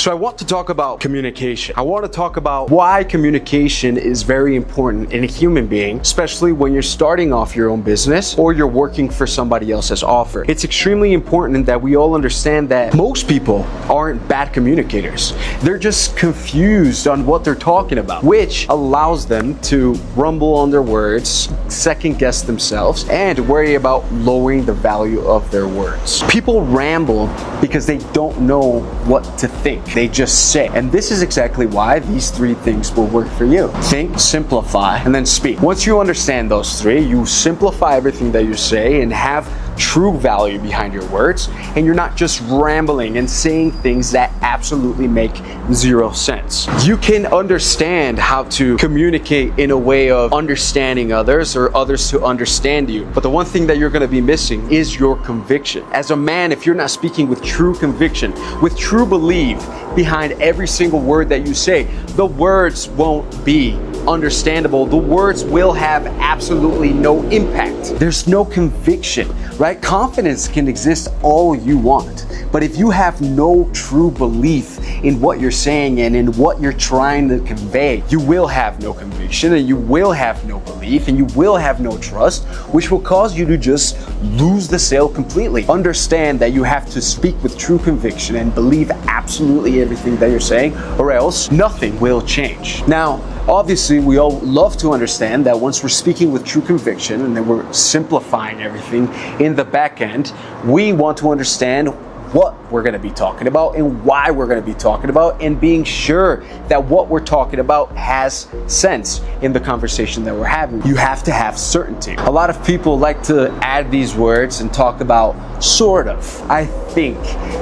So I want to talk about communication. I want to talk about why communication is very important in a human being, especially when you're starting off your own business or you're working for somebody else's offer. It's extremely important that we all understand that most people aren't bad communicators. They're just confused on what they're talking about, which allows them to rumble on their words, second guess themselves, and worry about lowering the value of their words. People ramble because they don't know what to think. They just say. And this is exactly why these three things will work for you. Think, simplify, and then speak. Once you understand those three, you simplify everything that you say and have true value behind your words, and you're not just rambling and saying things that absolutely make zero sense. You can understand how to communicate in a way of understanding others or others to understand you, but the one thing that you're going to be missing is your conviction. As a man, if you're not speaking with true conviction, with true belief behind every single word that you say, the words won't be understandable. The words will have absolutely no impact. There's no conviction, right? Confidence can exist all you want, but if you have no true belief in what you're saying and in what you're trying to convey, you will have no conviction, and you will have no belief, and you will have no trust, which will cause you to just lose the sale completely. Understand that you have to speak with true conviction and believe absolutely everything that you're saying, or else nothing will change. Now, obviously, we all love to understand that once we're speaking with true conviction and then we're simplifying everything in the back end, we want to understand what we're going to be talking about and why we're going to be talking about, and being sure that what we're talking about has sense in the conversation that we're having. You have to have certainty. A lot of people like to add these words and talk about sort of, I think,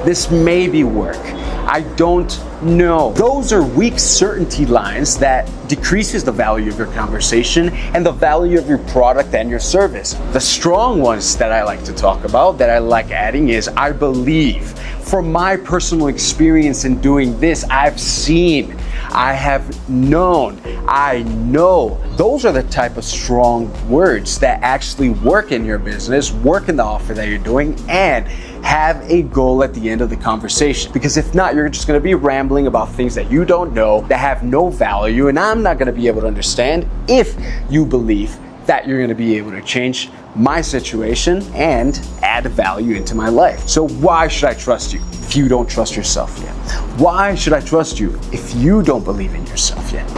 this maybe work, I don't know. Those are weak certainty lines that decreases the value of your conversation and the value of your product and your service. The strong ones that I like to talk about, that I like adding, is I believe. From my personal experience in doing this, I've seen, I have known, I know. Those are the type of strong words that actually work in your business, work in the offer that you're doing, and have a goal at the end of the conversation. Because if not, you're just going to be rambling about things that you don't know, that have no value, and I'm not going to be able to understand if you believe that you're going to be able to change my situation and add value into my life. So why should I trust you if you don't trust yourself yet? Why should I trust you if you don't believe in yourself yet?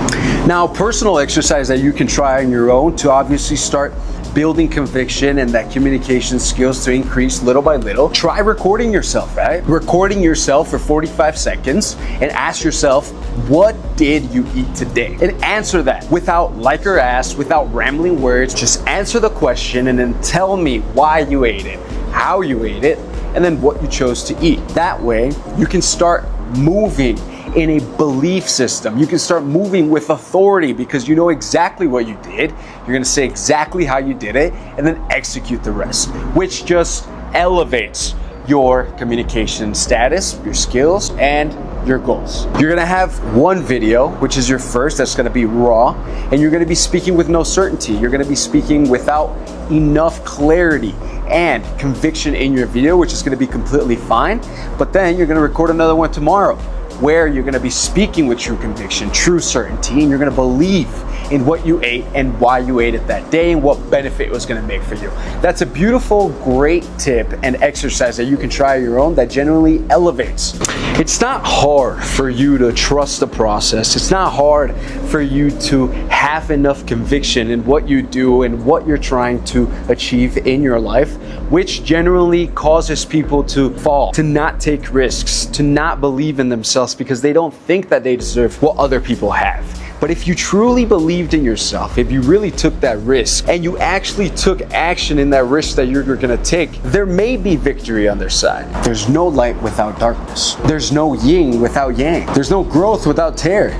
Now, personal exercise that you can try on your own to obviously start building conviction and that communication skills to increase little by little. Try recording yourself, right? Recording yourself for 45 seconds and ask yourself, what did you eat today? And answer that without like or ask, without rambling words. Just answer the question and then tell me why you ate it, how you ate it, and then what you chose to eat. That way, you can start moving in a belief system. You can start moving with authority because you know exactly what you did. You're gonna say exactly how you did it and then execute the rest, which just elevates your communication status, your skills, and your goals. You're gonna have one video, which is your first, that's gonna be raw, and you're gonna be speaking with no certainty. You're gonna be speaking without enough clarity and conviction in your video, which is gonna be completely fine. But then you're gonna record another one tomorrow, where you're going to be speaking with true conviction, true certainty, and you're going to believe in what you ate and why you ate it that day and what benefit it was going to make for you. That's a beautiful, great tip and exercise that you can try on your own that genuinely elevates. It's not hard for you to trust the process. It's not hard for you to have enough conviction in what you do and what you're trying to achieve in your life, which generally causes people to fall, to not take risks, to not believe in themselves because they don't think that they deserve what other people have. But if you truly believed in yourself, if you really took that risk and you actually took action in that risk that you're gonna take, there may be victory on their side. There's no light without darkness. There's no yin without yang. There's no growth without tear.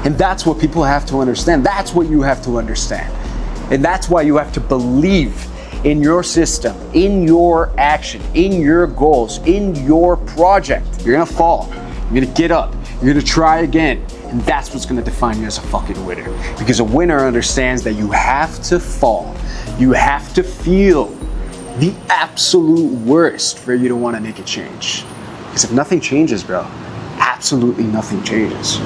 And that's what people have to understand. That's what you have to understand. And that's why you have to believe in your system, in your action, in your goals, in your project. You're gonna fall. You're gonna get up. You're gonna try again. And that's what's gonna define you as a fucking winner. Because a winner understands that you have to fall. You have to feel the absolute worst for you to wanna make a change. Because if nothing changes, bro, absolutely nothing changes.